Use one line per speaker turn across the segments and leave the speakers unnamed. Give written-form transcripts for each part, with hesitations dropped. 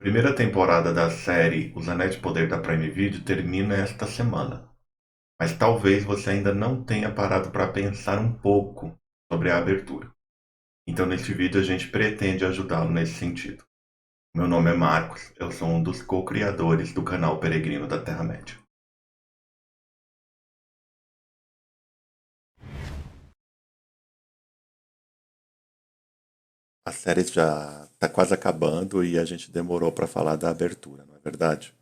Primeira temporada da série Os Anéis de Poder da Prime Video termina esta semana, mas talvez você ainda não tenha parado para pensar um pouco sobre a abertura. Então, neste vídeo, a gente pretende ajudá-lo nesse sentido. Meu nome é Marcos, eu sou um dos co-criadores do canal Peregrino da Terra-média. A série já está quase acabando e a gente demorou para falar da abertura, não é verdade?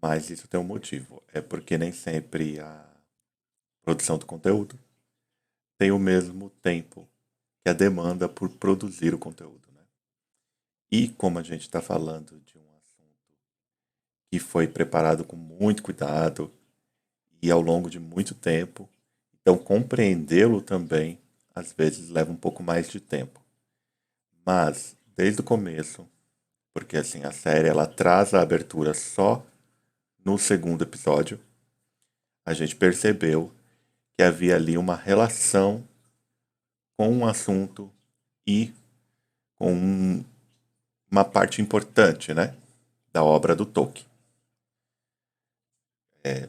Mas isso tem um motivo. É porque nem sempre a produção do conteúdo tem o mesmo tempo que a demanda por produzir o conteúdo, né? E como a gente está falando de um assunto que foi preparado com muito cuidado e ao longo de muito tempo, então compreendê-lo também às vezes leva um pouco mais de tempo. Mas desde o começo, porque assim a série ela traz a abertura só no segundo episódio, a gente percebeu que havia ali uma relação com um assunto e com uma parte importante, né, da obra do Tolkien.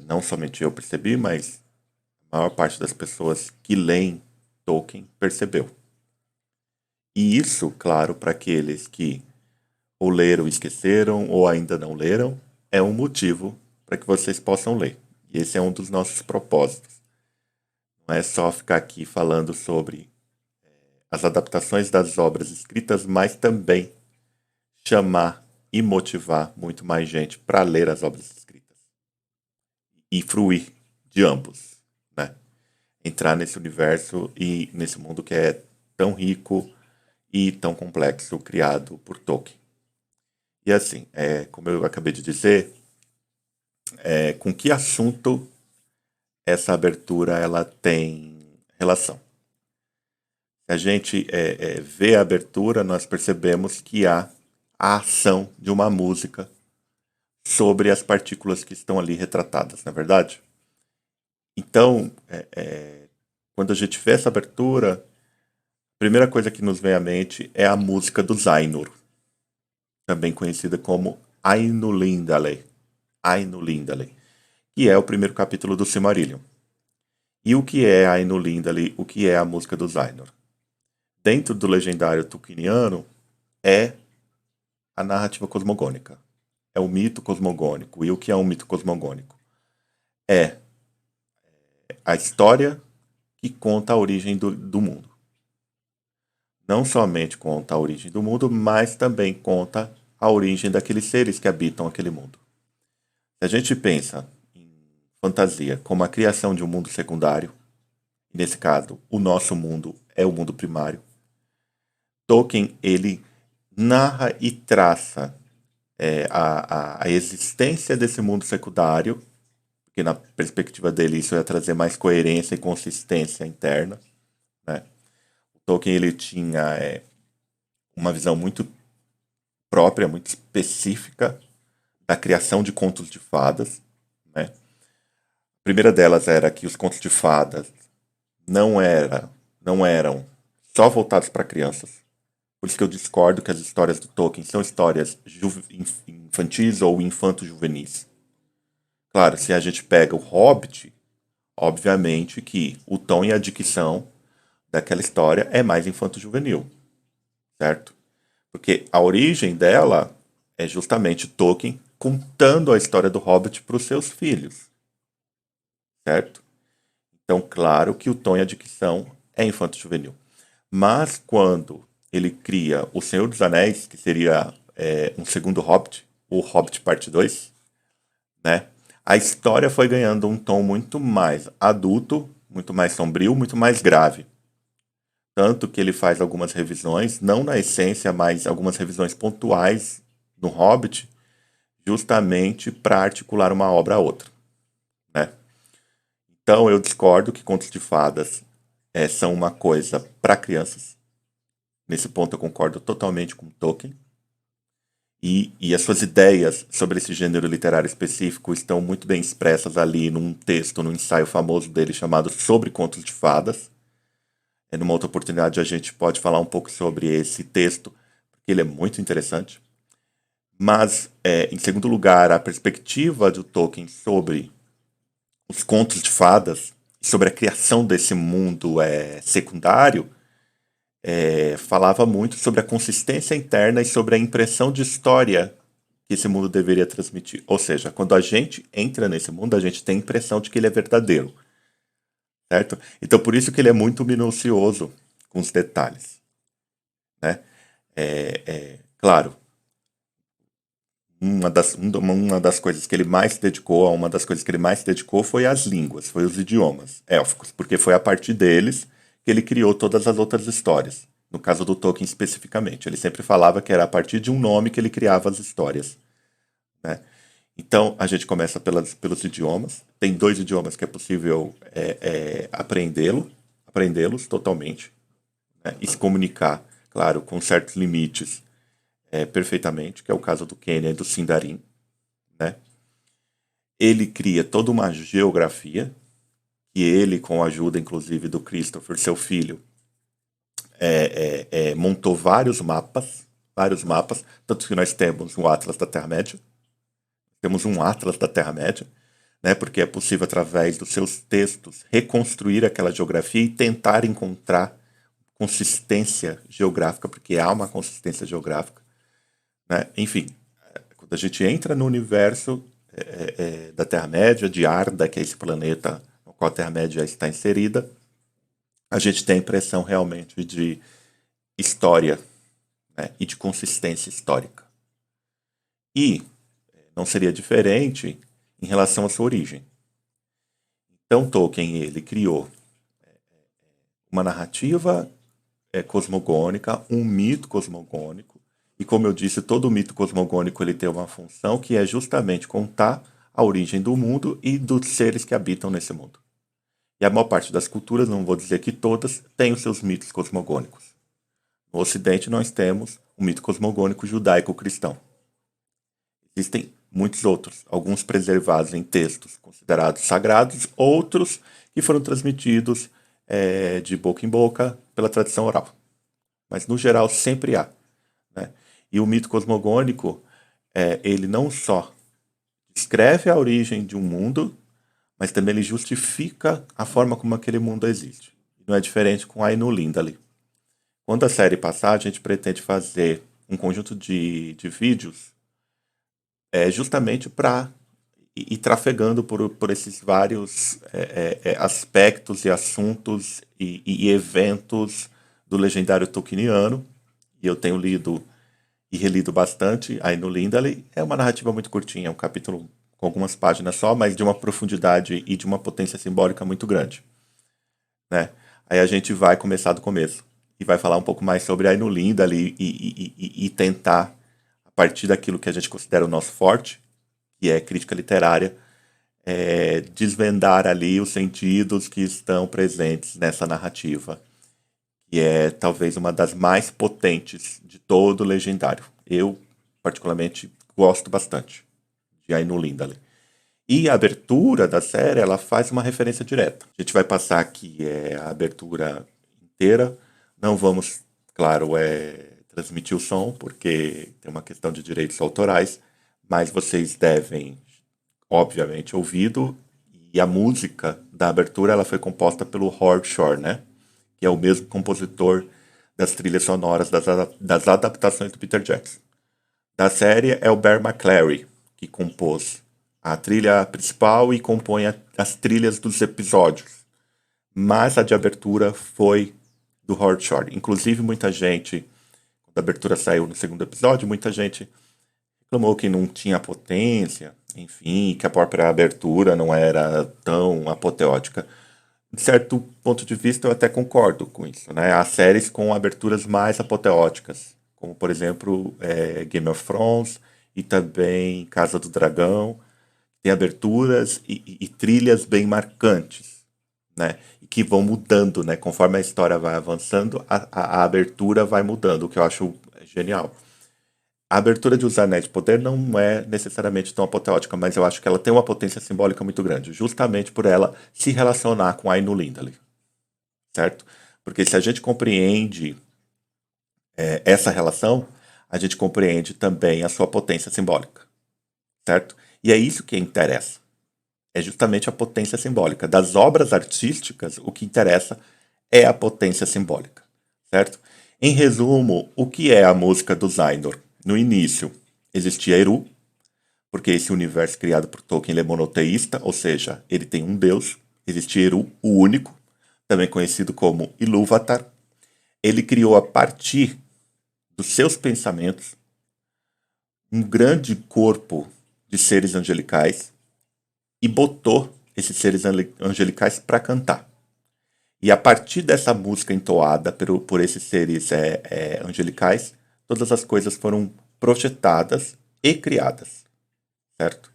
Não somente eu percebi, mas a maior parte das pessoas que leem Tolkien percebeu. E isso, claro, para aqueles que ou leram e esqueceram ou ainda não leram, é um motivo para que vocês possam ler. E esse é um dos nossos propósitos. Não é só ficar aqui falando sobre as adaptações das obras escritas, mas também chamar e motivar muito mais gente para ler as obras escritas e fruir de ambos, né? Entrar nesse universo e nesse mundo que é tão rico e tão complexo criado por Tolkien. E assim, como eu acabei de dizer, com que assunto essa abertura ela tem relação? Se a gente vê a abertura, nós percebemos que há a ação de uma música sobre as partículas que estão ali retratadas, não é verdade? Então, quando a gente vê essa abertura, a primeira coisa que nos vem à mente é a música dos Ainur, também conhecida como Ainulindale, Ainulindale, que é o primeiro capítulo do Silmarillion. E o que é Ainulindale, o que é a música dos Ainur? Dentro do legendário tolkieniano, é a narrativa cosmogônica. É o mito cosmogônico. E o que é um mito cosmogônico? É a história que conta a origem do mundo. Não somente conta a origem do mundo, mas também conta a origem daqueles seres que habitam aquele mundo. Se a gente pensa em fantasia como a criação de um mundo secundário, nesse caso, o nosso mundo é o mundo primário, Tolkien ele narra e traça a existência desse mundo secundário, porque na perspectiva dele isso ia trazer mais coerência e consistência interna, né? O Tolkien ele tinha uma visão muito própria, muito específica da criação de contos de fadas, né? A primeira delas era que os contos de fadas não, não eram só voltados para crianças. Por isso que eu discordo que as histórias do Tolkien são histórias infantis ou infanto-juvenis. Claro, se a gente pega o Hobbit, obviamente que o tom e a dicção daquela história é mais infanto-juvenil, certo? Porque a origem dela é justamente Tolkien contando a história do Hobbit para os seus filhos, certo? Então, claro que o tom e a dicção é infanto-juvenil. Mas quando ele cria O Senhor dos Anéis, que seria um segundo Hobbit, o Hobbit Parte 2, né? A história foi ganhando um tom muito mais adulto, muito mais sombrio, muito mais grave. Tanto que ele faz algumas revisões, não na essência, mas algumas revisões pontuais no Hobbit, justamente para articular uma obra a outra, né? Então eu discordo que contos de fadas são uma coisa para crianças. Nesse ponto eu concordo totalmente com Tolkien. E as suas ideias sobre esse gênero literário específico estão muito bem expressas ali num texto, num ensaio famoso dele chamado Sobre Contos de Fadas. Numa outra oportunidade a gente pode falar um pouco sobre esse texto, porque ele é muito interessante. Mas, em segundo lugar, a perspectiva do Tolkien sobre os contos de fadas, sobre a criação desse mundo secundário, falava muito sobre a consistência interna e sobre a impressão de história que esse mundo deveria transmitir. Ou seja, quando a gente entra nesse mundo, a gente tem a impressão de que ele é verdadeiro, certo? Então, por isso que ele é muito minucioso com os detalhes, né? Claro, uma das coisas que ele mais se dedicou, uma das coisas que ele mais se dedicou foi às línguas, foi os idiomas élficos, porque foi a partir deles que ele criou todas as outras histórias. No caso do Tolkien especificamente, ele sempre falava que era a partir de um nome que ele criava as histórias, né? Então a gente começa pelos idiomas. Tem 2 idiomas que é possível aprendê-los totalmente, né? E se comunicar, claro, com certos limites perfeitamente, que é o caso do Quenya e do Sindarin, né? Ele cria toda uma geografia, que ele, com a ajuda, inclusive, do Christopher, seu filho, montou vários mapas, tanto que nós temos um Atlas da Terra-média, temos um Atlas da Terra-média, né, porque é possível, através dos seus textos, reconstruir aquela geografia e tentar encontrar consistência geográfica, porque há uma consistência geográfica, né? Enfim, quando a gente entra no universo da Terra-média, de Arda, que é esse planeta no qual a Terra-média está inserida, a gente tem a impressão realmente de história, né, e de consistência histórica. E não seria diferente em relação à sua origem. Então Tolkien ele criou uma narrativa cosmogônica, um mito cosmogônico, e como eu disse, todo mito cosmogônico ele tem uma função que é justamente contar a origem do mundo e dos seres que habitam nesse mundo. E a maior parte das culturas, não vou dizer que todas, têm os seus mitos cosmogônicos. No Ocidente nós temos o mito cosmogônico judaico-cristão. Existem muitos outros, alguns preservados em textos considerados sagrados, outros que foram transmitidos de boca em boca pela tradição oral. Mas no geral sempre há, né? E o mito cosmogônico, ele não só descreve a origem de um mundo, mas também ele justifica a forma como aquele mundo existe. Não é diferente com Ainu Lindali. Quando a série passar, a gente pretende fazer um conjunto de vídeos justamente para ir trafegando por esses vários aspectos e assuntos e eventos do legendário tolkieniano. E eu tenho lido e relido bastante aí no Lindley. É uma narrativa muito curtinha, um capítulo com algumas páginas só, mas de uma profundidade e de uma potência simbólica muito grande, né? Aí a gente vai começar do começo e vai falar um pouco mais sobre Ainu Lindley e tentar, a partir daquilo que a gente considera o nosso forte, que é crítica literária, desvendar ali os sentidos que estão presentes nessa narrativa, que é talvez uma das mais potentes de todo o legendário. Eu, particularmente, gosto bastante de Ainu Lindley. E a abertura da série, ela faz uma referência direta. A gente vai passar aqui a abertura inteira. Não vamos, claro, transmitir o som, porque tem uma questão de direitos autorais, mas vocês devem, obviamente, ouvido. E a música da abertura ela foi composta pelo Howard Shore, né? Que é o mesmo compositor das trilhas sonoras das adaptações do Peter Jackson. Da série é o Bear McCreary, que compôs a trilha principal e compõe as trilhas dos episódios. Mas a de abertura foi do Howard Shore. Inclusive, muita gente, quando a abertura saiu no segundo episódio, muita gente reclamou que não tinha potência, enfim, que a própria abertura não era tão apoteótica. De certo ponto de vista, eu até concordo com isso, né? Há séries com aberturas mais apoteóticas, como, por exemplo, Game of Thrones e também Casa do Dragão. Tem aberturas e trilhas bem marcantes, né? E que vão mudando, né? Conforme a história vai avançando, a abertura vai mudando, o que eu acho genial. A abertura de Os Anéis de Poder não é necessariamente tão apoteótica, mas eu acho que ela tem uma potência simbólica muito grande, justamente por ela se relacionar com Ainu Lindley, certo? Porque se a gente compreende essa relação, a gente compreende também a sua potência simbólica, certo? E é isso que interessa. É justamente a potência simbólica. Das obras artísticas, o que interessa é a potência simbólica, certo? Em resumo, o que é a música do Zainor? No início, existia Eru, porque esse universo criado por Tolkien é monoteísta, ou seja, ele tem um deus. Existia Eru, o único, também conhecido como Ilúvatar. Ele criou a partir dos seus pensamentos um grande corpo de seres angelicais e botou esses seres angelicais para cantar. E a partir dessa música entoada por esses seres angelicais, todas as coisas foram projetadas e criadas, certo?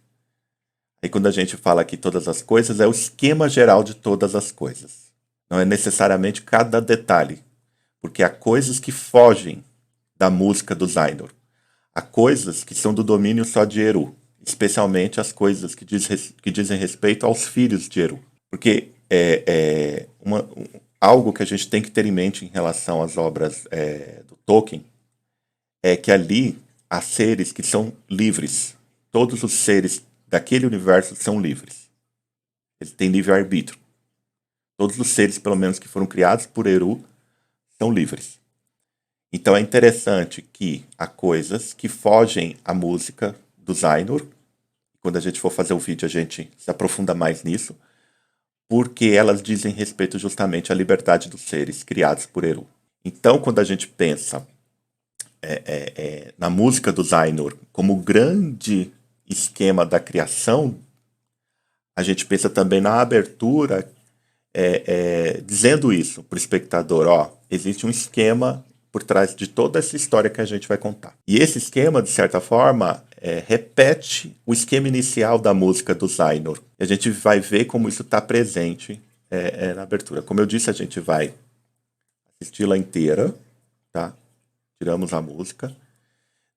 Aí quando a gente fala aqui todas as coisas, é o esquema geral de todas as coisas. Não é necessariamente cada detalhe, porque há coisas que fogem da música do Zainor. Há coisas que são do domínio só de Eru, especialmente as coisas que dizem respeito aos filhos de Eru. Porque algo que a gente tem que ter em mente em relação às obras do Tolkien é que ali há seres que são livres. Todos os seres daquele universo são livres. Eles têm livre-arbítrio. Todos os seres, pelo menos, que foram criados por Eru, são livres. Então é interessante que há coisas que fogem à música do Zainor. Quando a gente for fazer o vídeo, a gente se aprofunda mais nisso, porque elas dizem respeito justamente à liberdade dos seres criados por Eru. Então, quando a gente pensa na música do Zainor como grande esquema da criação, a gente pensa também na abertura dizendo isso para o espectador, ó, existe um esquema por trás de toda essa história que a gente vai contar. E esse esquema, de certa forma, repete o esquema inicial da música do Zainor. E a gente vai ver como isso está presente na abertura. Como eu disse, a gente vai assisti-la inteira, tá? Tiramos a música.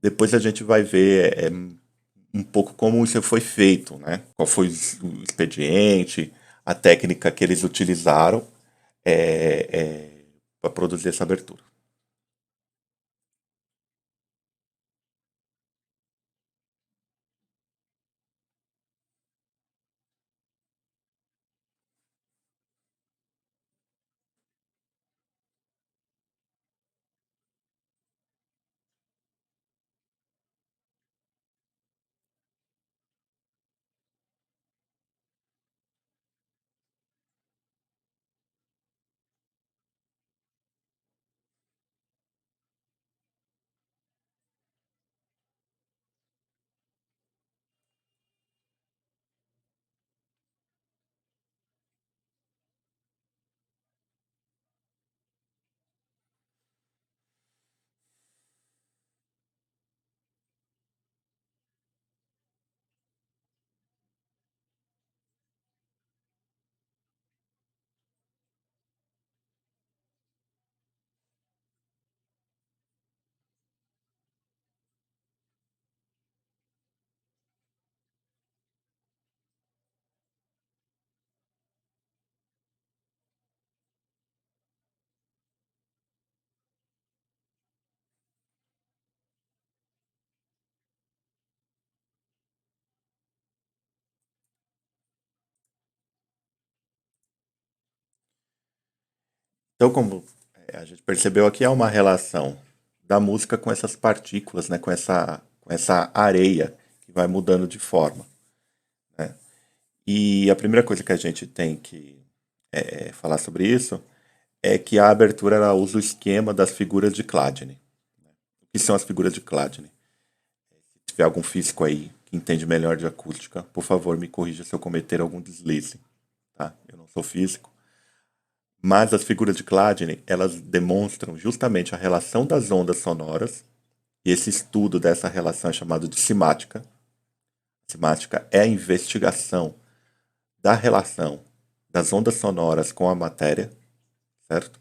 Depois a gente vai ver um pouco como isso foi feito, né? Qual foi o expediente, a técnica que eles utilizaram para produzir essa abertura. Então, como a gente percebeu aqui, há uma relação da música com essas partículas, né? Com essa areia que vai mudando de forma. Né? E a primeira coisa que a gente tem que falar sobre isso é que a abertura ela usa o esquema das figuras de Chladni. O que são as figuras de Chladni? Se tiver algum físico aí que entende melhor de acústica, por favor, me corrija se eu cometer algum deslize. Tá? Eu não sou físico. Mas as figuras de Chladni, elas demonstram justamente a relação das ondas sonoras, e esse estudo dessa relação é chamado de cimática. Cimática é a investigação da relação das ondas sonoras com a matéria, certo?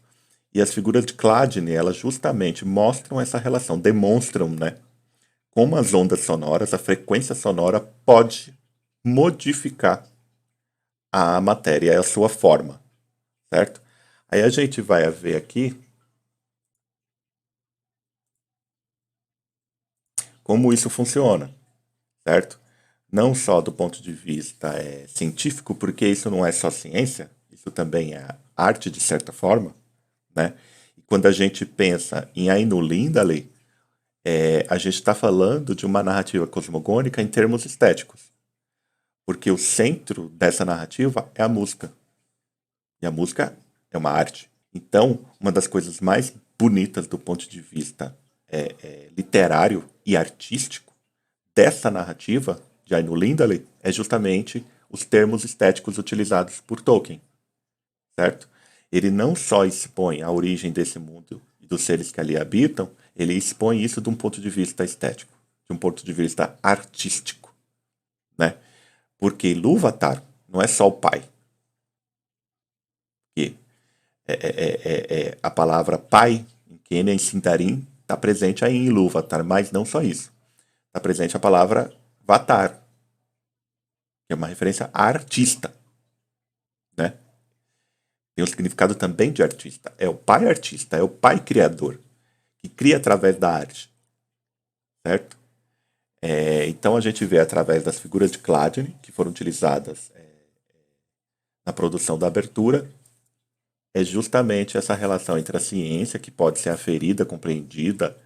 E as figuras de Chladni, elas justamente mostram essa relação, demonstram, né, como as ondas sonoras, a frequência sonora pode modificar a matéria e a sua forma, certo? Aí a gente vai ver aqui como isso funciona, certo? Não só do ponto de vista científico, porque isso não é só ciência, isso também é arte de certa forma, né? E quando a gente pensa em Ainu Lindaley, a gente está falando de uma narrativa cosmogônica em termos estéticos, porque o centro dessa narrativa é a música, e a música é uma arte. Então, uma das coisas mais bonitas do ponto de vista literário e artístico dessa narrativa de Ainu Lindaley é justamente os termos estéticos utilizados por Tolkien, certo? Ele não só expõe a origem desse mundo e dos seres que ali habitam, ele expõe isso de um ponto de vista estético, de um ponto de vista artístico, né? Porque Ilúvatar não é só o pai. Que a palavra pai em Quenya e Sindarin está presente aí em Ilúvatar, mas não só isso. Está presente a palavra Vatar, que é uma referência a artista, né? Tem o significado também de artista. É o pai artista, é o pai criador, que cria através da arte, certo? Então a gente vê através das figuras de Cladni, que foram utilizadas na produção da abertura, é justamente essa relação entre a ciência, que pode ser aferida, compreendida,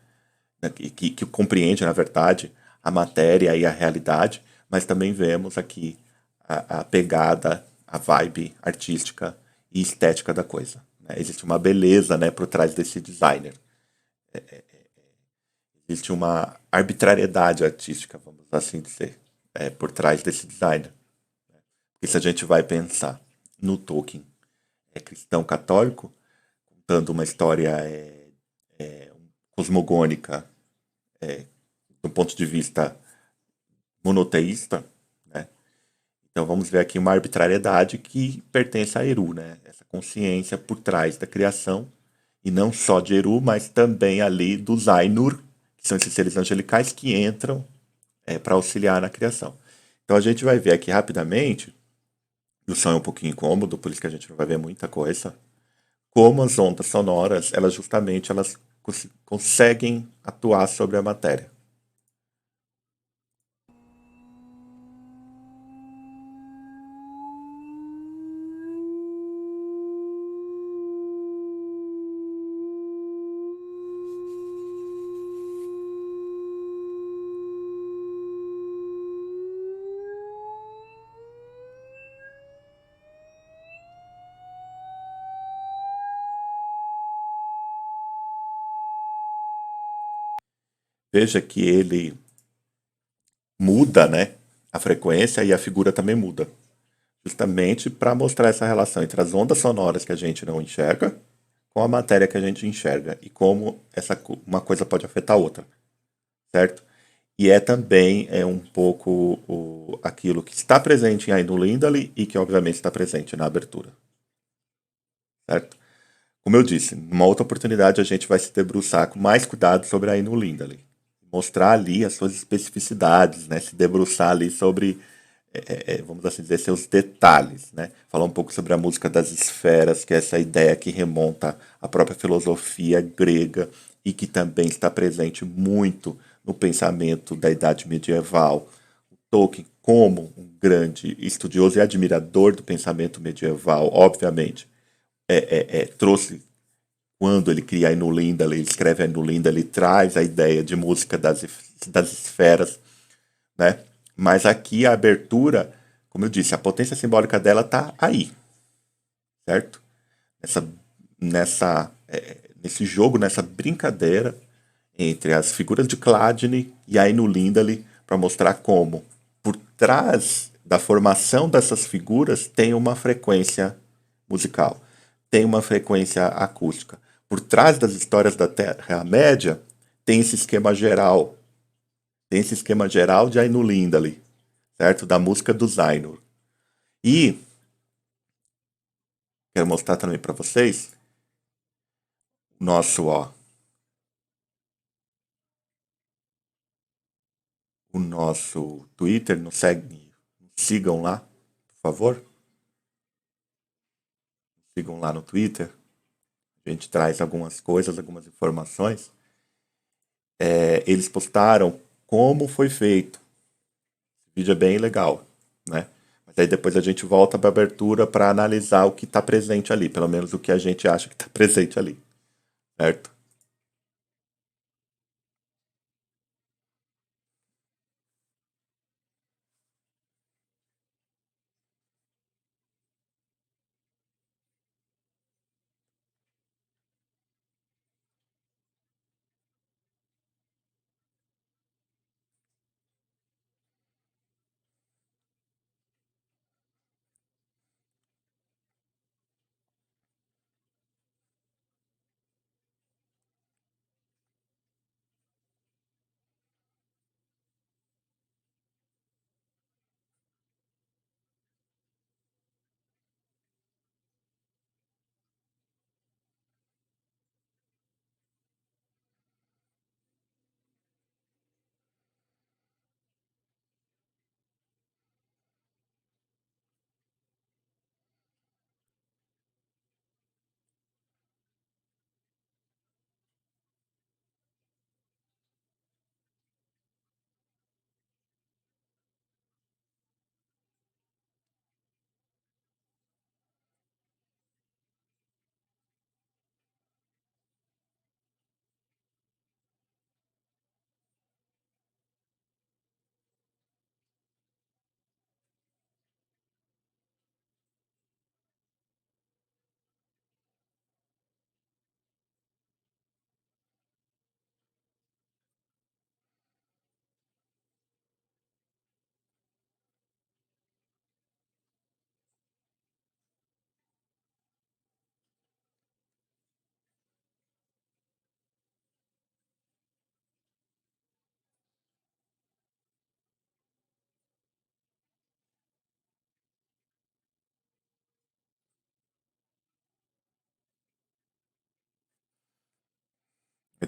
né, que compreende, na verdade, a matéria e a realidade, mas também vemos aqui a pegada, a vibe artística e estética da coisa. Né? Existe uma beleza, né, por trás desse designer. Existe uma arbitrariedade artística, vamos assim dizer, por trás desse designer. Porque se a gente vai pensar no Tolkien cristão católico, contando uma história cosmogônica do ponto de vista monoteísta, né? Então vamos ver aqui uma arbitrariedade que pertence a Eru, né? Essa consciência por trás da criação, e não só de Eru, mas também ali dos Ainur, que são esses seres angelicais que entram para auxiliar na criação. Então a gente vai ver aqui rapidamente, e o som é um pouquinho incômodo, por isso que a gente não vai ver muita coisa, como as ondas sonoras, elas justamente elas conseguem atuar sobre a matéria. Veja que ele muda, né, a frequência e a figura também muda, justamente para mostrar essa relação entre as ondas sonoras que a gente não enxerga com a matéria que a gente enxerga e como uma coisa pode afetar a outra, certo? E também um pouco aquilo que está presente em Ainu Lindaley e que obviamente está presente na abertura, certo? Como eu disse, numa outra oportunidade a gente vai se debruçar com mais cuidado sobre a Ainu Lindaley, mostrar ali as suas especificidades, né? Se debruçar ali sobre, vamos assim dizer, seus detalhes, né? Falar um pouco sobre a música das esferas, que é essa ideia que remonta à própria filosofia grega e que também está presente muito no pensamento da Idade Medieval. O Tolkien, como um grande estudioso e admirador do pensamento medieval, obviamente, trouxe quando ele cria a Inulinda, ele escreve a Inulinda, ele traz a ideia de música das esferas, né? Mas aqui a abertura, como eu disse, a potência simbólica dela está aí, certo? Nessa, nesse jogo, nessa brincadeira entre as figuras de Cladni e a Inulindale para mostrar como, por trás da formação dessas figuras, tem uma frequência musical, tem uma frequência acústica. Por trás das histórias da Terra-média, tem esse esquema geral. Tem esse esquema geral de Ainulindale, certo? Da música dos Ainur. E quero mostrar também para vocês o nosso Twitter, sigam lá, por favor. Sigam lá no Twitter. A gente traz algumas coisas, algumas informações. Eles postaram como foi feito. O vídeo é bem legal, né? Mas aí depois a gente volta para a abertura para analisar o que está presente ali, pelo menos o que a gente acha que está presente ali, certo?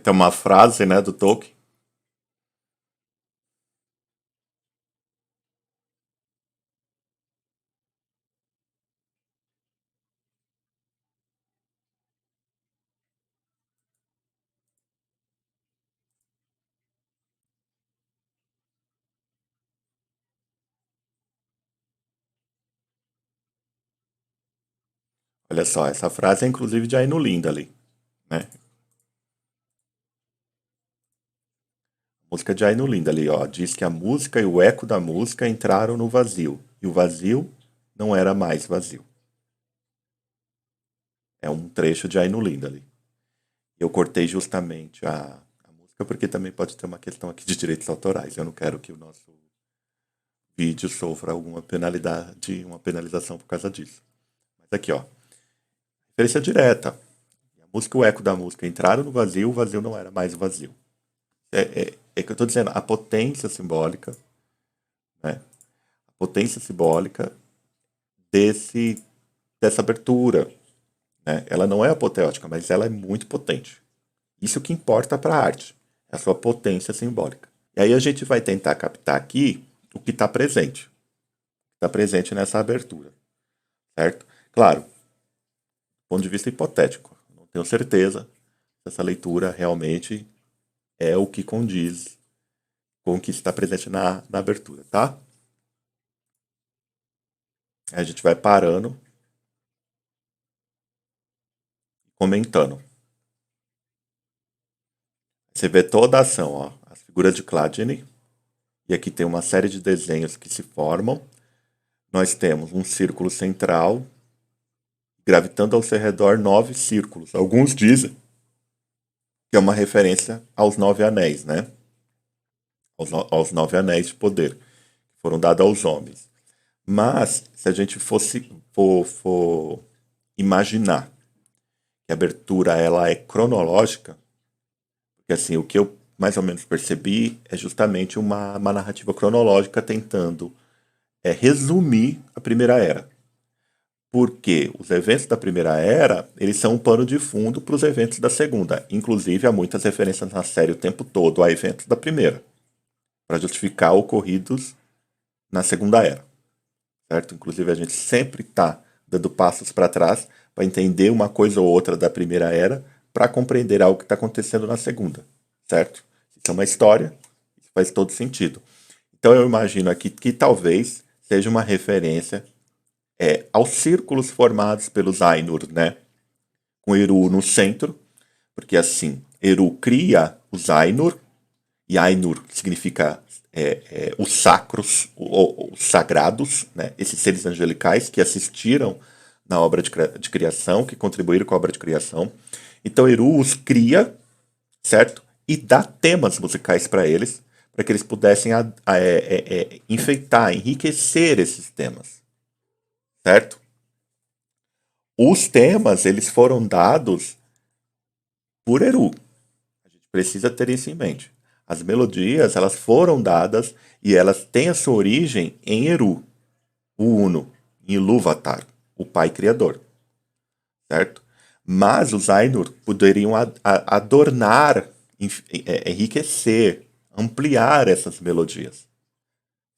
Tem uma frase, né, do Tolkien. Olha só, essa frase é inclusive de Aino Linda ali, né? Música de Aino Linda ali, ó. Diz que a música e o eco da música entraram no vazio. E o vazio não era mais vazio. É um trecho de Aino Linda ali. Eu cortei justamente a música porque também pode ter uma questão aqui de direitos autorais. Eu não quero que o nosso vídeo sofra alguma penalidade, uma penalização por causa disso. Mas aqui, ó. Referência direta. A música e o eco da música entraram no vazio, o vazio não era mais vazio. É que eu estou dizendo, a potência simbólica, né? A potência simbólica desse, dessa abertura, né? Ela não é apoteótica, mas ela é muito potente. Isso que importa para a arte, é a sua potência simbólica. E aí a gente vai tentar captar aqui o que está presente. Está presente nessa abertura, certo? Claro, do ponto de vista hipotético, não tenho certeza se essa leitura realmente é o que condiz com o que está presente na abertura, tá? Aí a gente vai parando, comentando. Você vê toda a ação, ó, as figuras de Cladni, e aqui tem uma série de desenhos que se formam. Nós temos um círculo central, gravitando ao seu redor 9 círculos. Alguns dizem que é uma referência aos 9 anéis, né? Aos 9 anéis de poder que foram dados aos homens. Mas, se a gente for imaginar que a abertura ela é cronológica, porque assim, o que eu mais ou menos percebi é justamente uma narrativa cronológica tentando resumir a Primeira Era. Porque os eventos da Primeira Era, eles são um pano de fundo para os eventos da Segunda. Inclusive, há muitas referências na série o tempo todo a eventos da Primeira, para justificar ocorridos na Segunda Era, certo? Inclusive, a gente sempre está dando passos para trás para entender uma coisa ou outra da Primeira Era para compreender algo que está acontecendo na Segunda, certo? Isso é uma história, isso faz todo sentido. Então eu imagino aqui que talvez seja uma referência aos círculos formados pelos Ainur, né? Com Eru no centro, porque assim, Eru cria os Ainur, e Ainur significa os sacros, os sagrados, né? Esses seres angelicais que assistiram na obra de criação, que contribuíram com a obra de criação. Então Eru os cria, certo? E dá temas musicais para eles, para que eles pudessem enfeitar, enriquecer esses temas, certo? Os temas, eles foram dados por Eru. A gente precisa ter isso em mente. As melodias, elas foram dadas e elas têm a sua origem em Eru, o Uno, em Ilúvatar, o Pai Criador, certo? Mas os Ainur poderiam adornar, enriquecer, ampliar essas melodias,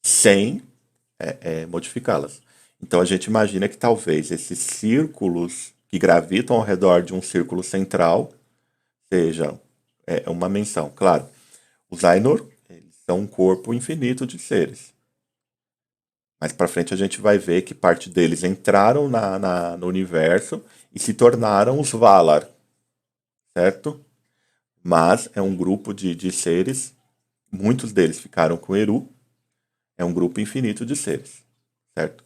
sem modificá-las. Então a gente imagina que talvez esses círculos que gravitam ao redor de um círculo central sejam uma menção. Claro, os Ainur eles são um corpo infinito de seres. Mais para frente a gente vai ver que parte deles entraram no universo e se tornaram os Valar, certo? Mas é um grupo de seres, muitos deles ficaram com Eru, é um grupo infinito de seres, certo?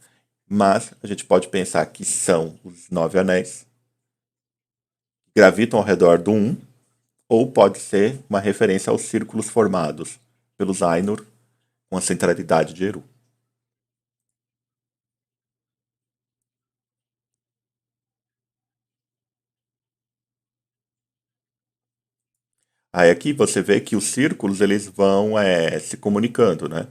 Mas a gente pode pensar que são os nove anéis, que gravitam ao redor do um, ou pode ser uma referência aos círculos formados pelos Ainur com a centralidade de Eru. Aí aqui você vê que os círculos eles vão se comunicando, né?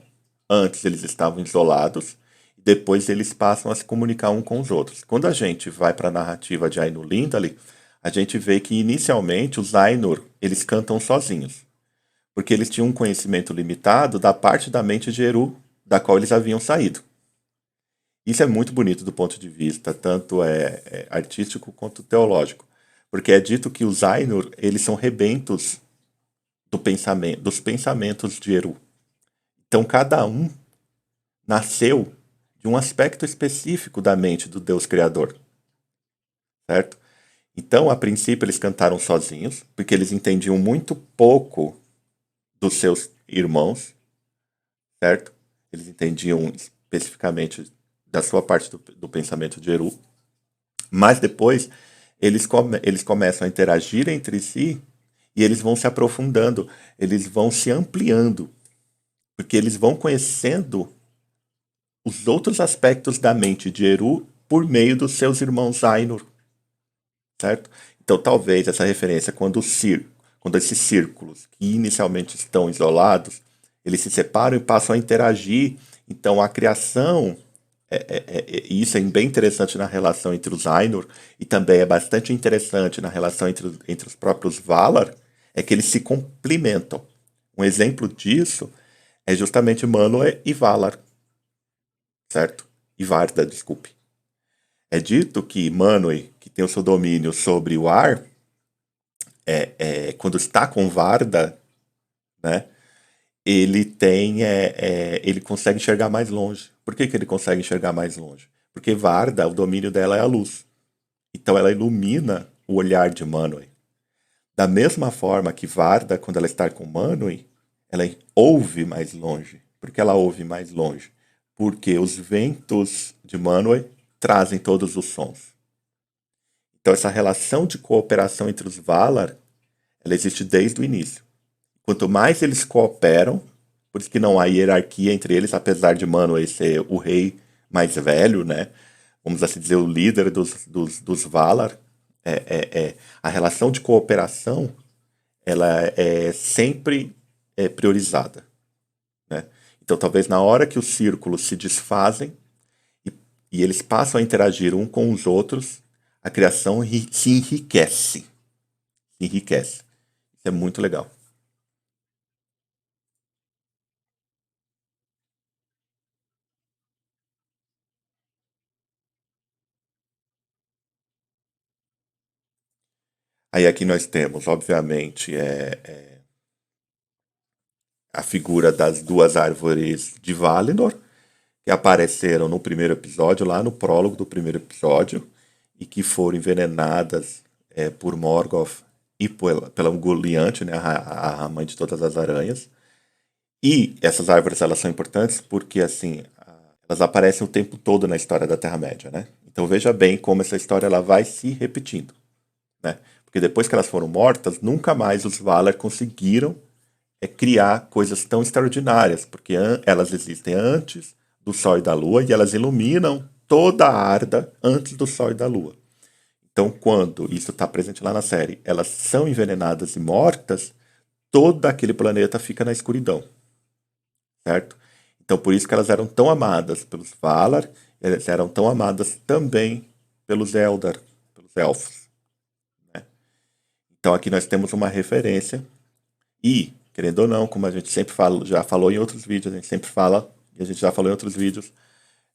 Antes eles estavam isolados, depois eles passam a se comunicar um com os outros. Quando a gente vai para a narrativa de Ainur Lindali, a gente vê que inicialmente os Ainur eles cantam sozinhos, porque eles tinham um conhecimento limitado da parte da mente de Eru da qual eles haviam saído. Isso é muito bonito do ponto de vista tanto artístico quanto teológico, porque é dito que os Ainur eles são rebentos dos pensamentos de Eru. Então cada um nasceu de um aspecto específico da mente do Deus Criador, certo? Então, a princípio, eles cantaram sozinhos, porque eles entendiam muito pouco dos seus irmãos, certo? Eles entendiam especificamente da sua parte do pensamento de Eru, mas depois eles começam a interagir entre si e eles vão se aprofundando, eles vão se ampliando, porque eles vão conhecendo os outros aspectos da mente de Eru por meio dos seus irmãos Ainur, certo? Então, talvez essa referência, quando esses círculos que inicialmente estão isolados, eles se separam e passam a interagir. Então, a criação, e isso é bem interessante na relação entre os Ainur, e também é bastante interessante na relação entre os próprios Valar, é que eles se complementam. Um exemplo disso é justamente Manwë e Valar, certo? E Varda, desculpe. É dito que Manwë, que tem o seu domínio sobre o ar, quando está com Varda, né, ele consegue enxergar mais longe. Por que ele consegue enxergar mais longe? Porque Varda, o domínio dela é a luz. Então ela ilumina o olhar de Manwë. Da mesma forma que Varda, quando ela está com Manwë, ela ouve mais longe. Por que ela ouve mais longe? Porque os ventos de Manwë trazem todos os sons. Então essa relação de cooperação entre os Valar, ela existe desde o início. Quanto mais eles cooperam, por isso que não há hierarquia entre eles, apesar de Manwë ser o rei mais velho, né? Vamos assim dizer, o líder dos Valar, a relação de cooperação ela é sempre priorizada, né? Então, talvez na hora que os círculos se desfazem e, e eles passam a interagir um com os outros, a criação se enriquece. Se enriquece. Isso é muito legal. Aí aqui nós temos, obviamente, a figura das duas árvores de Valinor, que apareceram no primeiro episódio, lá no prólogo do primeiro episódio, e que foram envenenadas por Morgoth e pela Ungoliante, né, a mãe de todas as aranhas. E essas árvores, elas são importantes porque, assim, elas aparecem o tempo todo na história da Terra-média, né? Então veja bem como essa história ela vai se repetindo, né? Porque depois que elas foram mortas, nunca mais os Valar conseguiram criar coisas tão extraordinárias, porque elas existem antes do Sol e da Lua e elas iluminam toda a Arda antes do Sol e da Lua. Então, quando isso está presente lá na série, elas são envenenadas e mortas, todo aquele planeta fica na escuridão, certo? Então, por isso que elas eram tão amadas pelos Valar, elas eram tão amadas também pelos Eldar, pelos Elfos, né? Então, aqui nós temos uma referência e, querendo ou não, como a gente sempre fala, já falou em outros vídeos, a gente sempre fala, e a gente já falou em outros vídeos,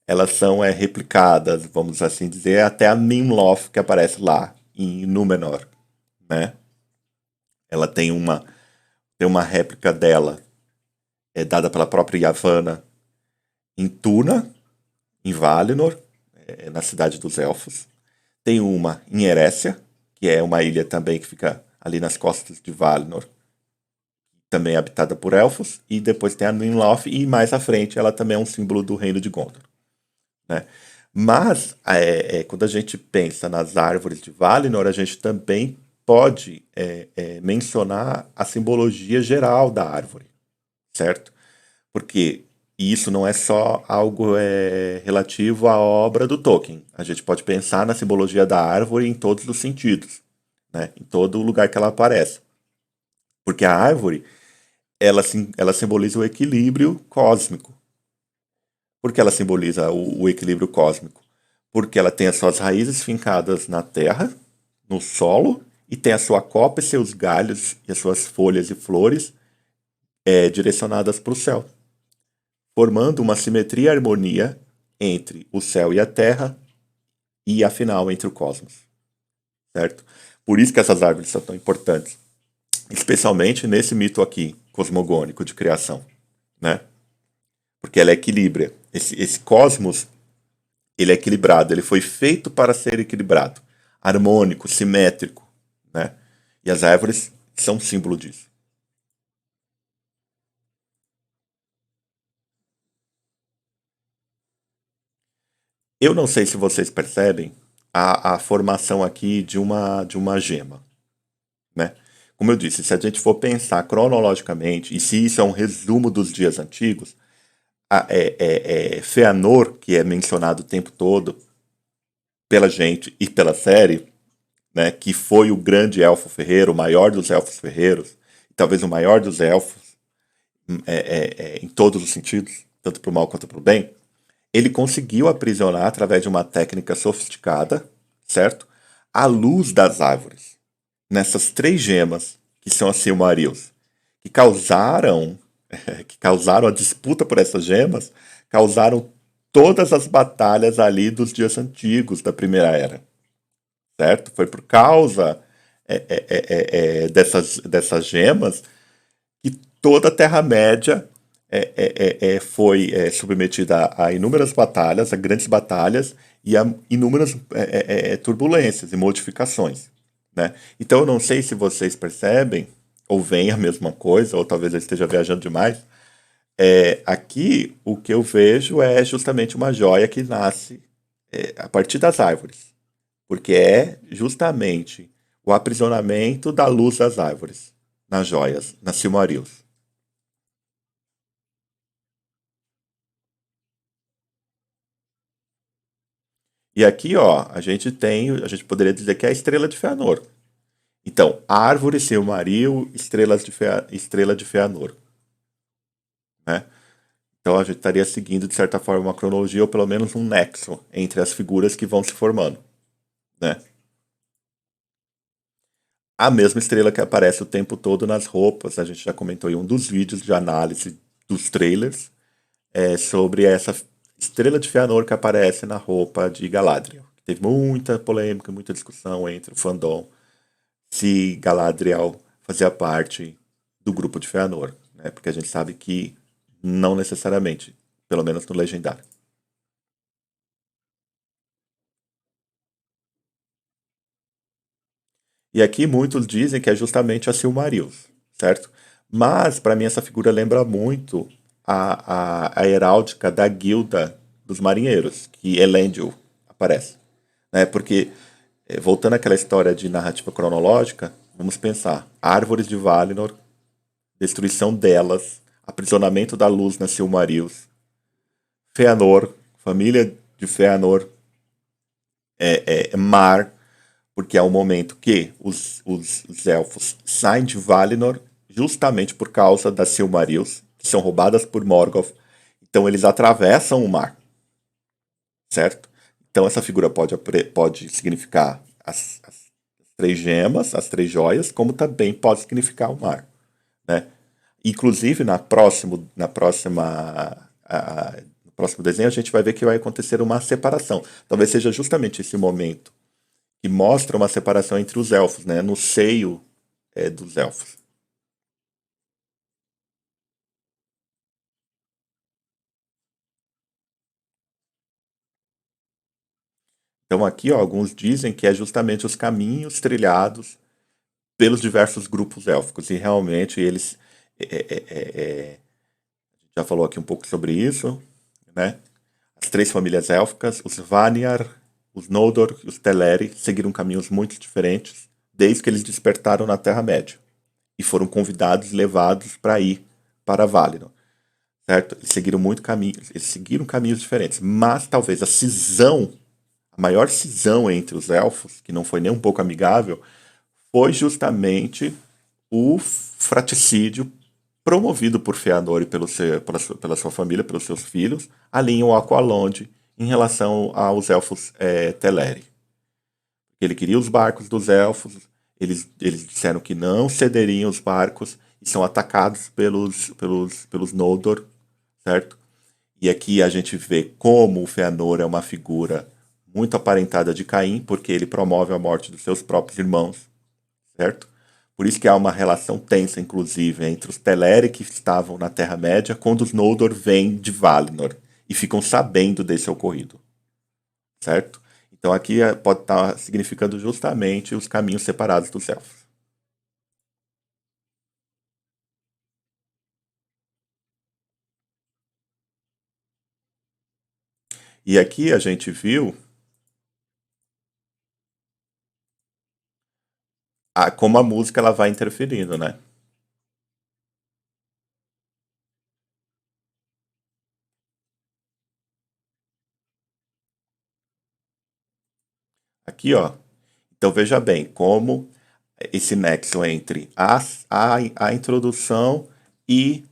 elas são replicadas, vamos assim dizer, até a Nimloth que aparece lá em Númenor, né? Ela tem uma réplica dela, dada pela própria Yavanna em Túna, em Valinor, na cidade dos Elfos. Tem uma em Erécia, que é uma ilha também que fica ali nas costas de Valinor, também habitada por elfos, e depois tem a Nimloth, e mais à frente ela também é um símbolo do reino de Gondor, né? Mas, quando a gente pensa nas árvores de Valinor, a gente também pode mencionar a simbologia geral da árvore, certo? Porque isso não é só algo relativo à obra do Tolkien. A gente pode pensar na simbologia da árvore em todos os sentidos, né? Em todo lugar que ela aparece. Porque a árvore, ela simboliza o equilíbrio cósmico. Por que ela simboliza o equilíbrio cósmico? Porque ela tem as suas raízes fincadas na terra, no solo, e tem a sua copa e seus galhos e as suas folhas e flores direcionadas para o céu, formando uma simetria e harmonia entre o céu e a terra e, afinal, entre o cosmos, certo? Por isso que essas árvores são tão importantes, especialmente nesse mito aqui, cosmogônico de criação, né? Porque ela equilibra. Esse cosmos, ele é equilibrado, ele foi feito para ser equilibrado, harmônico, simétrico, né? E as árvores são um símbolo disso. Eu não sei se vocês percebem a formação aqui de uma gema, né? Como eu disse, se a gente for pensar cronologicamente, e se isso é um resumo dos dias antigos, Fëanor, que é mencionado o tempo todo pela gente e pela série, né, que foi o grande elfo ferreiro, o maior dos elfos ferreiros, talvez o maior dos elfos, em todos os sentidos, tanto para o mal quanto para o bem, ele conseguiu aprisionar através de uma técnica sofisticada, certo? A luz das árvores. Nessas três gemas, que são as Silmarils, que causaram, que causaram a disputa por essas gemas, causaram todas as batalhas ali dos dias antigos da Primeira Era, certo? Foi por causa dessas gemas que toda a Terra-média foi submetida a inúmeras batalhas, a grandes batalhas e a inúmeras turbulências e modificações, né? Então eu não sei se vocês percebem ou veem a mesma coisa, ou talvez eu esteja viajando demais. Aqui o que eu vejo é justamente uma joia que nasce a partir das árvores, porque é justamente o aprisionamento da luz das árvores nas joias, nas Silmarils. E aqui, ó, a gente poderia dizer que é a estrela de Fëanor. Então, árvore, Silmaril, estrela de Fëanor, né? Então a gente estaria seguindo, de certa forma, uma cronologia ou pelo menos um nexo entre as figuras que vão se formando, né? A mesma estrela que aparece o tempo todo nas roupas, a gente já comentou em um dos vídeos de análise dos trailers, sobre essa estrela de Fëanor que aparece na roupa de Galadriel. Teve muita polêmica, muita discussão entre o fandom se Galadriel fazia parte do grupo de Fëanor. né? Porque a gente sabe que não necessariamente, pelo menos no legendário. E aqui muitos dizem que é justamente a Silmarils, certo? Mas, para mim, essa figura lembra muito a heráldica da guilda dos marinheiros, que Elendil aparece. Né? Porque, voltando àquela história de narrativa cronológica, vamos pensar: árvores de Valinor, destruição delas, aprisionamento da luz na Silmarils, Fëanor, família de Fëanor, mar, porque é o momento que os elfos saem de Valinor justamente por causa das Silmarils, que são roubadas por Morgoth. Então eles atravessam o mar, certo? Então essa figura pode significar as três gemas, as três joias, como também pode significar o mar, né? Inclusive no próximo desenho a gente vai ver que vai acontecer uma separação. Talvez seja justamente esse momento que mostra uma separação entre os elfos, né? No seio dos elfos. Então aqui, ó, alguns dizem que é justamente os caminhos trilhados pelos diversos grupos élficos. E realmente eles. Já falou aqui um pouco sobre isso, né? As três famílias élficas, os Vanyar, os Noldor e os Teleri, seguiram caminhos muito diferentes desde que eles despertaram na Terra-média e foram convidados e levados para ir para Valinor, certo? Eles seguiram caminhos diferentes, mas talvez a maior cisão entre os elfos, que não foi nem um pouco amigável, foi justamente o fratricídio promovido por Fëanor e pela sua família, pelos seus filhos, ali em Aqualonde, em relação aos elfos Teleri. Ele queria os barcos dos elfos, eles disseram que não cederiam os barcos e são atacados pelos Noldor, certo? E aqui a gente vê como o Fëanor é uma figura muito aparentada de Caim, porque ele promove a morte dos seus próprios irmãos, certo? Por isso que há uma relação tensa, inclusive, entre os Teleri que estavam na Terra-média quando os Noldor vêm de Valinor e ficam sabendo desse ocorrido, certo? Então aqui pode estar significando justamente os caminhos separados dos elfos. E aqui a gente viu como a música ela vai interferindo, né? Aqui, ó. Então veja bem como esse nexo entre a introdução e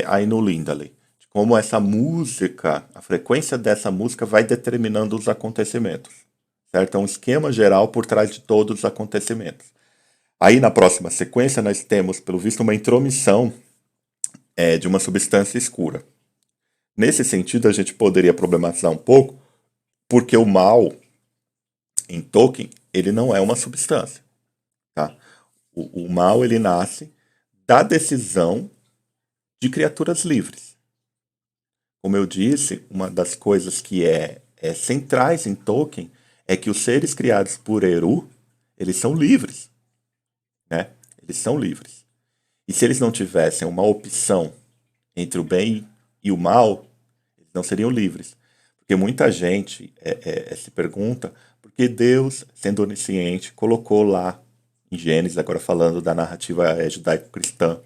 a Inulindale. Como essa música, a frequência dessa música vai determinando os acontecimentos. Certo? É um esquema geral por trás de todos os acontecimentos. Aí na próxima sequência nós temos, pelo visto, uma intromissão de uma substância escura. Nesse sentido, a gente poderia problematizar um pouco, porque o mal em Tolkien ele não é uma substância. Tá? O mal ele nasce da decisão de criaturas livres. Como eu disse, uma das coisas que é centrais em Tolkien é que os seres criados por Eru, eles são livres, né? Eles são livres. E se eles não tivessem uma opção entre o bem e o mal, eles não seriam livres. Porque muita gente se pergunta por que Deus, sendo onisciente, colocou lá em Gênesis, agora falando da narrativa judaico-cristã,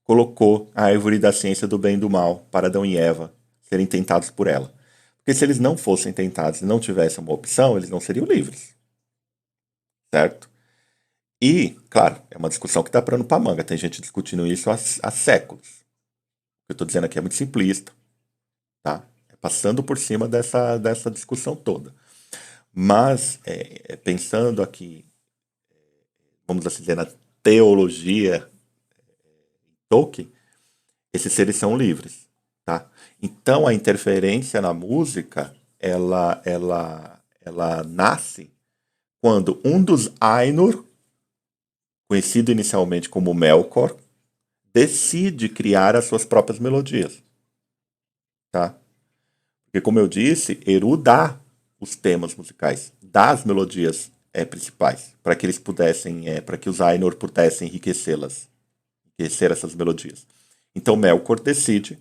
colocou a árvore da ciência do bem e do mal para Adão e Eva serem tentados por ela. Porque se eles não fossem tentados e não tivessem uma opção, eles não seriam livres. Certo? E, claro, é uma discussão que dá pano para manga. Tem gente discutindo isso há séculos. O que eu estou dizendo aqui é muito simplista. Tá? É passando por cima dessa discussão toda. Mas, pensando aqui, vamos assim dizer, na teologia Tolkien, esses seres são livres, tá? Então a interferência na música, ela nasce quando um dos Ainur, conhecido inicialmente como Melkor, decide criar as suas próprias melodias, tá? Porque, como eu disse, Eru dá os temas musicais, dá as melodias principais, para que eles pudessem, para que os Ainur pudessem enriquecê-las, enriquecer essas melodias. Então Melkor decide,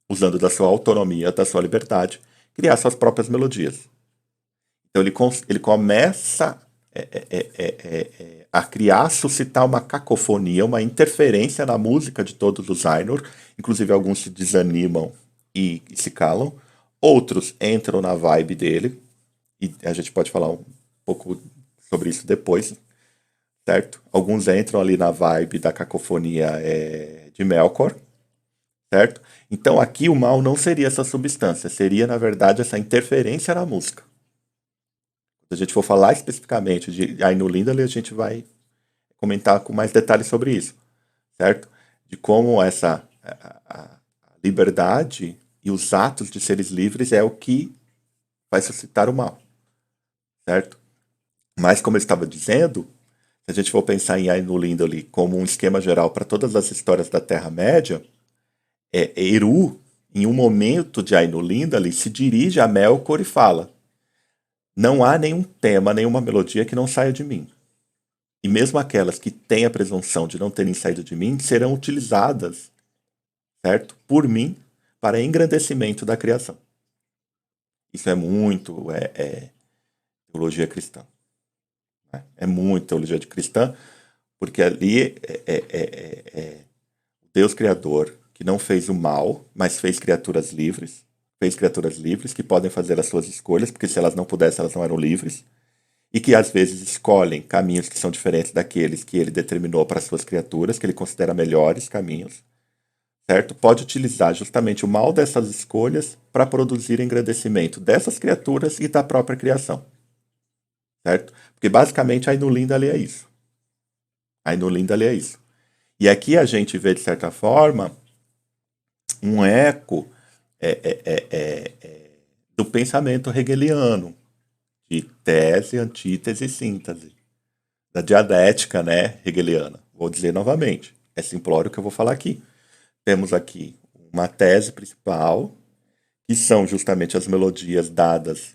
usando da sua autonomia, da sua liberdade, criar suas próprias melodias. Então ele começa a criar, suscitar uma cacofonia, uma interferência na música de todos os Ainur. Inclusive alguns se desanimam e se calam. Outros entram na vibe dele. E a gente pode falar um pouco sobre isso depois, certo? Alguns entram ali na vibe da cacofonia de Melkor, certo? Então aqui o mal não seria essa substância, seria na verdade essa interferência na música. Se a gente for falar especificamente de Ainur Lindale, a gente vai comentar com mais detalhes sobre isso, certo? De como essa a liberdade e os atos de seres livres é o que vai suscitar o mal, certo? Mas como eu estava dizendo, se a gente for pensar em Ainur Lindale como um esquema geral para todas as histórias da Terra-média, Eru, em um momento de Ainur Lindale, se dirige a Melkor e fala: não há nenhum tema, nenhuma melodia que não saia de mim. E mesmo aquelas que têm a presunção de não terem saído de mim serão utilizadas, certo, por mim para engrandecimento da criação. Isso é muito teologia cristã. Né? É muito teologia de cristã, porque ali o Deus Criador que não fez o mal, mas fez criaturas livres que podem fazer as suas escolhas, porque se elas não pudessem, elas não eram livres, e que às vezes escolhem caminhos que são diferentes daqueles que ele determinou para as suas criaturas, que ele considera melhores caminhos, certo? Pode utilizar justamente o mal dessas escolhas para produzir engrandecimento dessas criaturas e da própria criação, certo? Porque basicamente a Ainur Lindale é isso. A Ainur Lindale é isso. E aqui a gente vê, de certa forma, um eco do pensamento hegeliano, de tese, antítese e síntese, da dialética, né, hegeliana. Vou dizer novamente, é simplório que eu vou falar aqui. Temos aqui uma tese principal, que são justamente as melodias dadas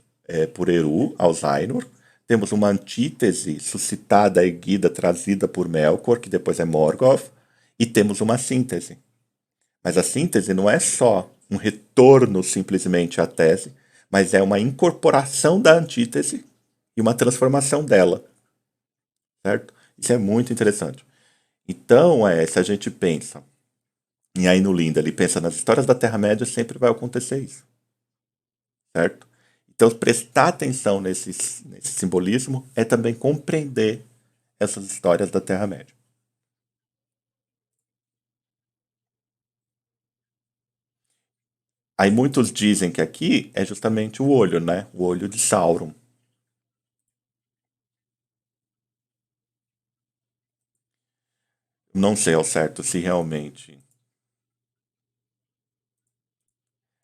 por Eru aos Ainur. Temos uma antítese suscitada, erguida, trazida por Melkor, que depois é Morgoth, e temos uma síntese. Mas a síntese não é só um retorno simplesmente à tese, mas é uma incorporação da antítese e uma transformação dela, certo? Isso é muito interessante. Então, se a gente pensa em Ainur Lindale, pensa nas histórias da Terra-média, sempre vai acontecer isso, certo? Então, prestar atenção nesse simbolismo é também compreender essas histórias da Terra-média. Aí muitos dizem que aqui é justamente o olho, né? O olho de Sauron. Não sei ao certo se realmente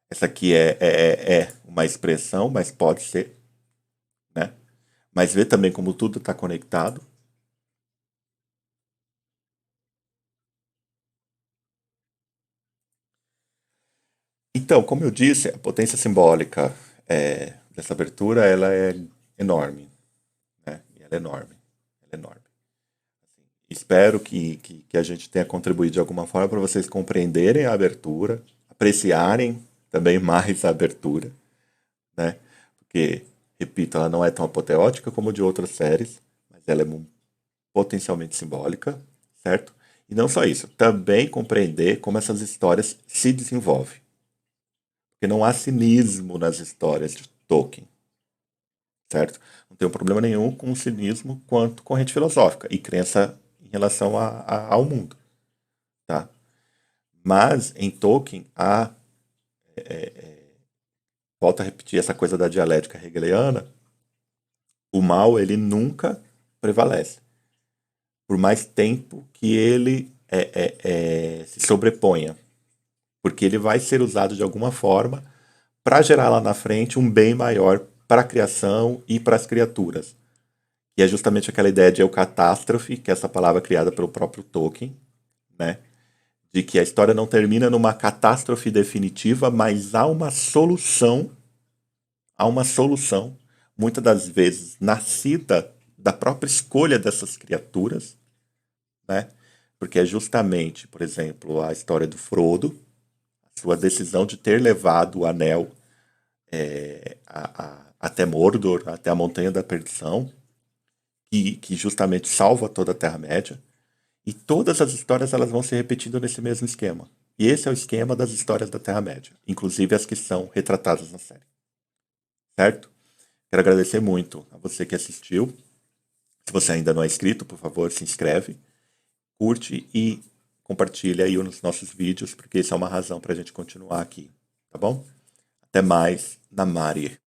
essa aqui é uma expressão, mas pode ser, né? Mas vê também como tudo está conectado. Então, como eu disse, a potência simbólica dessa abertura ela é enorme, né? Ela é enorme, ela é enorme. Espero que a gente tenha contribuído de alguma forma para vocês compreenderem a abertura, apreciarem também mais a abertura, né? Porque, repito, ela não é tão apoteótica como de outras séries, mas ela é potencialmente simbólica, certo? E não só isso, também compreender como essas histórias se desenvolvem. Porque não há cinismo nas histórias de Tolkien, certo? Não tem um problema nenhum com o cinismo quanto corrente filosófica e crença em relação ao mundo, tá? Mas em Tolkien há, volto a repetir essa coisa da dialética hegeliana, o mal ele nunca prevalece, por mais tempo que ele se sobreponha, porque ele vai ser usado de alguma forma para gerar lá na frente um bem maior para a criação e para as criaturas. E é justamente aquela ideia de eucatástrofe, que é essa palavra criada pelo próprio Tolkien, né? de que a história não termina numa catástrofe definitiva, mas há uma solução, muitas das vezes nascida da própria escolha dessas criaturas, né? Porque é justamente, por exemplo, a história do Frodo, a sua decisão de ter levado o anel até Mordor, até a Montanha da Perdição, que justamente salva toda a Terra-média. E todas as histórias elas vão se repetindo nesse mesmo esquema. E esse é o esquema das histórias da Terra-média, inclusive as que são retratadas na série. Certo? Quero agradecer muito a você que assistiu. Se você ainda não é inscrito, por favor, se inscreve, curte e compartilha aí os nossos vídeos, porque isso é uma razão para a gente continuar aqui. Tá bom? Até mais, Namari.